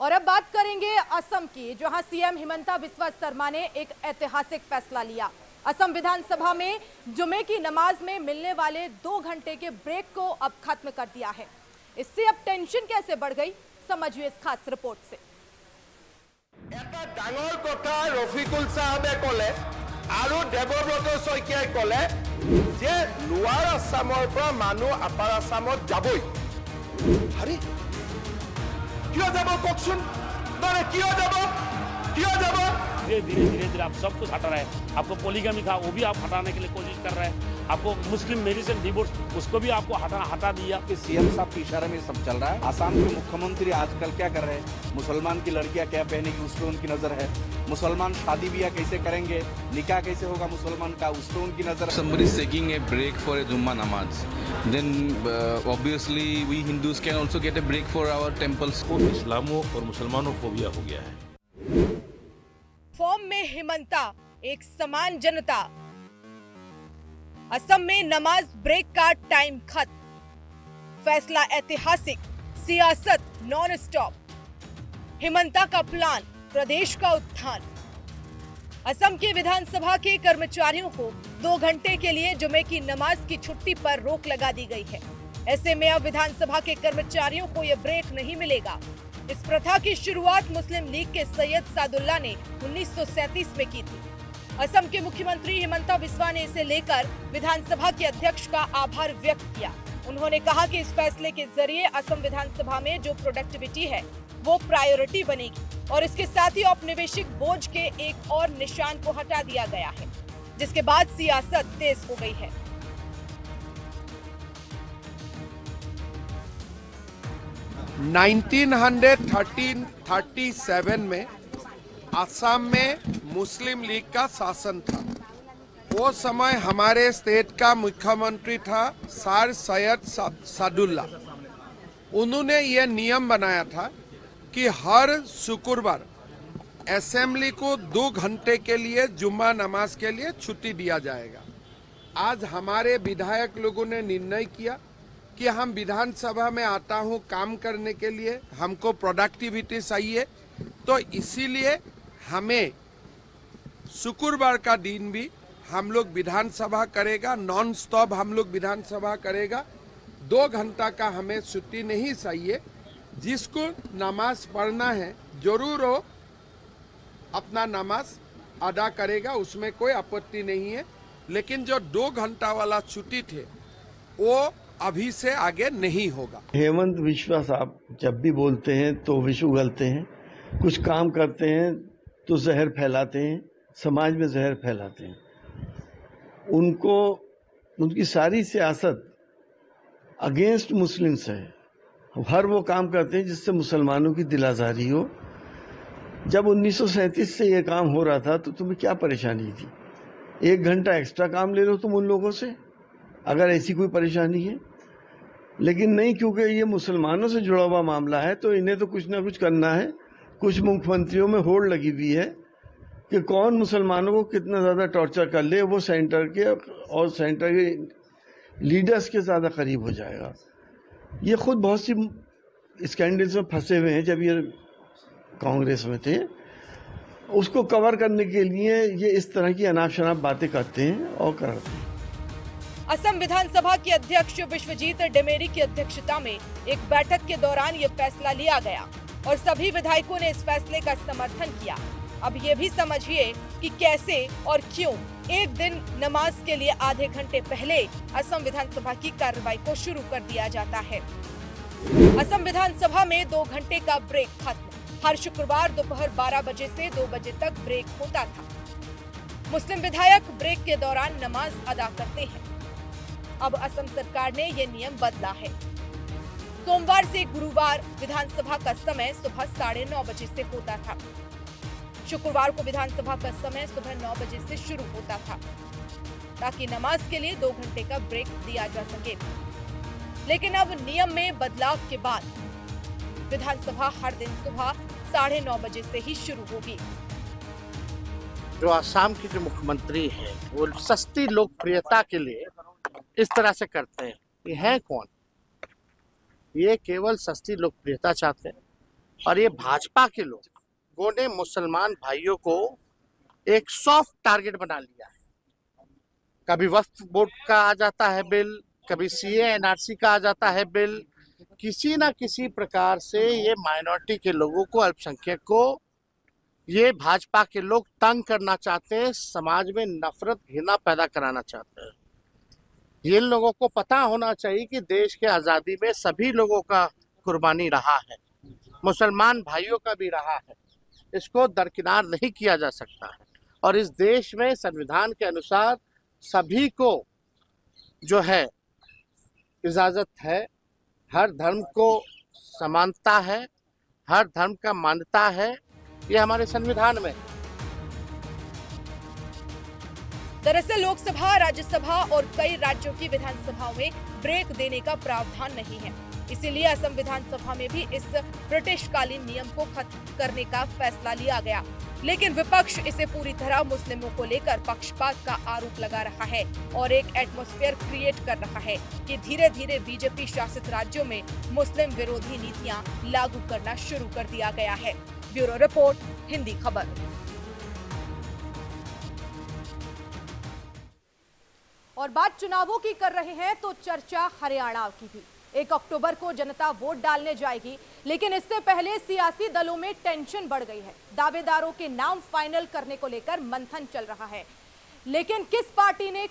और अब बात करेंगे असम की, जहां सीएम हिमंता बिस्वा शर्मा ने एक ऐतिहासिक फैसला लिया। असम विधानसभा में जुमे की नमाज में मिलने वाले 2 घंटे के ब्रेक को अब खत्म कर दिया है। इससे अब टेंशन कैसे बढ़ गई, समझिए इस खास रिपोर्ट से। डांगर कथा रफिकुल साहबे कले आरो देवव्रत शइकियाय कले जे लोৱাৰ आसाমৰ পৰা মানুহ আপাৰ আসামত যাবই। আরে क्यों যাব ককসুন মানে क्यों যাব धीरे आप सब कुछ हटा रहे हैं। आपको पोलीगामी था वो भी आप हटाने के लिए कोशिश कर रहे हैं। आपको मुस्लिम मैरिज एंड डिवोर्स उसको भी आपको हटा दिया। सीएम साहब के इशारे में सब चल रहा है। आसाम के मुख्यमंत्री आजकल क्या कर रहे हैं, मुसलमान की लड़कियां क्या पहनेगी उस पर उनकी नजर है। मुसलमान शादी ब्याह कैसे करेंगे, निकाह कैसे होगा मुसलमान का, उस पर उनकी नजर है। Somebody is taking a break for a Jummah namaz, then obviously we Hindus can also get a break for our temples. इस्लामों और मुसलमानों को भी हो गया है। फॉर्म में हिमंता, एक समान जनता। असम में नमाज ब्रेक का टाइम खत्म। फैसला ऐतिहासिक, सियासत नॉन स्टॉप। हिमंता का प्लान, प्रदेश का उत्थान। असम के विधानसभा के कर्मचारियों को 2 घंटे के लिए जुमे की नमाज की छुट्टी पर रोक लगा दी गई है। ऐसे में अब विधानसभा के कर्मचारियों को यह ब्रेक नहीं मिलेगा। इस प्रथा की शुरुआत मुस्लिम लीग के सैयद सादुल्ला ने 1937 में की थी। असम के मुख्यमंत्री हिमंता बिस्वा ने इसे लेकर विधानसभा के अध्यक्ष का आभार व्यक्त किया। उन्होंने कहा कि इस फैसले के जरिए असम विधानसभा में जो प्रोडक्टिविटी है वो प्रायोरिटी बनेगी और इसके साथ ही औपनिवेशिक बोझ के एक और निशान को हटा दिया गया है, जिसके बाद सियासत तेज हो गई है। नाइनटीन 1937 में असम में मुस्लिम लीग का शासन था। वो समय हमारे स्टेट का मुख्यमंत्री था सर सैयद सादुल्ला। उन्होंने ये नियम बनाया था कि हर शुक्रवार असेंबली को 2 घंटे के लिए जुम्मा नमाज के लिए छुट्टी दिया जाएगा। आज हमारे विधायक लोगों ने निर्णय किया कि हम विधानसभा में आता हूं काम करने के लिए, हमको प्रोडक्टिविटी चाहिए, तो इसीलिए हमें शुक्रवार का दिन भी हम लोग विधानसभा करेगा, नॉन स्टॉप हम लोग विधानसभा करेगा। 2 घंटा का हमें छुट्टी नहीं चाहिए। जिसको नमाज पढ़ना है जरूर हो अपना नमाज अदा करेगा, उसमें कोई आपत्ति नहीं है। लेकिन जो 2 घंटा वाला छुट्टी थे वो अभी से आगे नहीं होगा। हेमंत बिस्वा साहब जब भी बोलते हैं तो विष उगलते हैं, कुछ काम करते हैं तो जहर फैलाते हैं, समाज में जहर फैलाते हैं। उनको उनकी सारी सियासत अगेंस्ट मुस्लिम्स है। हर वो काम करते हैं जिससे मुसलमानों की दिल आज़ारी हो। जब 1937 से ये काम हो रहा था तो तुम्हें क्या परेशानी थी? 1 घंटा एक्स्ट्रा काम ले लो तुम उन लोगों से, अगर ऐसी कोई परेशानी है। लेकिन नहीं, क्योंकि ये मुसलमानों से जुड़ा हुआ मामला है तो इन्हें तो कुछ ना कुछ करना है। कुछ मुख्यमंत्रियों में होड़ लगी हुई है कि कौन मुसलमानों को कितना ज़्यादा टॉर्चर कर ले, वो सेंटर के और सेंटर के लीडर्स के ज़्यादा करीब हो जाएगा। ये खुद बहुत सी स्कैंडल्स में फंसे हुए हैं। जब ये कांग्रेस में थे, उसको कवर करने के लिए ये इस तरह की अनाप शनाप बातें करते हैं और कराते हैं। असम विधानसभा के अध्यक्ष विश्वजीत डेमेरी की अध्यक्षता में एक बैठक के दौरान ये फैसला लिया गया और सभी विधायकों ने इस फैसले का समर्थन किया। अब ये भी समझिए कि कैसे और क्यों एक दिन नमाज के लिए आधे घंटे पहले असम विधानसभा की कार्रवाई को शुरू कर दिया जाता है। असम विधानसभा में 2 घंटे का ब्रेक खत्म। हर शुक्रवार दोपहर 12 बजे से 2 बजे तक ब्रेक होता था। मुस्लिम विधायक ब्रेक के दौरान नमाज अदा करते हैं। अब असम सरकार ने यह नियम बदला है। सोमवार से गुरुवार विधानसभा का समय सुबह 9:30 बजे से होता था। शुक्रवार को विधानसभा का समय सुबह 9 बजे से शुरू होता था, ताकि नमाज के लिए 2 घंटे का ब्रेक दिया जा सके। लेकिन अब नियम में बदलाव के बाद विधानसभा हर दिन सुबह 9:30 बजे से ही शुरू होगी। जो आसाम की जो मुख्यमंत्री है वो सस्ती लोकप्रियता के लिए इस तरह से करते हैं। ये है कौन? ये केवल सस्ती लोकप्रियता चाहते हैं। और ये भाजपा के लोगों ने मुसलमान भाइयों को एक सॉफ्ट टारगेट बना लिया है। कभी वक्फ बोर्ड का आ जाता है बिल, कभी सीए एनआरसी का आ जाता है बिल। किसी ना किसी प्रकार से ये माइनॉरिटी के लोगों को, अल्पसंख्यक को, ये भाजपा के लोग तंग करना चाहते हैं, समाज में नफरत घृणा पैदा कराना चाहते हैं। ये लोगों को पता होना चाहिए कि देश के आज़ादी में सभी लोगों का कुर्बानी रहा है, मुसलमान भाइयों का भी रहा है। इसको दरकिनार नहीं किया जा सकता है। और इस देश में संविधान के अनुसार सभी को जो है इजाज़त है, हर धर्म को समानता है, हर धर्म का मान्यता है, ये हमारे संविधान में। दरअसल लोकसभा, राज्यसभा और कई राज्यों की विधानसभाओं में ब्रेक देने का प्रावधान नहीं है। इसीलिए असम विधानसभा में भी इस ब्रिटिशकालीन नियम को खत्म करने का फैसला लिया गया। लेकिन विपक्ष इसे पूरी तरह मुस्लिमों को लेकर पक्षपात का आरोप लगा रहा है और एक एटमॉस्फेयर क्रिएट कर रहा है कि धीरे धीरे बीजेपी शासित राज्यों में मुस्लिम विरोधी नीतियां लागू करना शुरू कर दिया गया है। ब्यूरो रिपोर्ट, हिंदी खबर। और बात चुनावों की कर रहे हैं तो चर्चा हरियाणा की भी। 1 अक्टूबर को जनता वोट डालने जाएगी, लेकिन इससे पहले सियासी दलों में टेंशन बढ़ गई है। दावेदारों के नाम फाइनल करने को लेकर मंथन चल रहा है, लेकिन किस पार्टी ने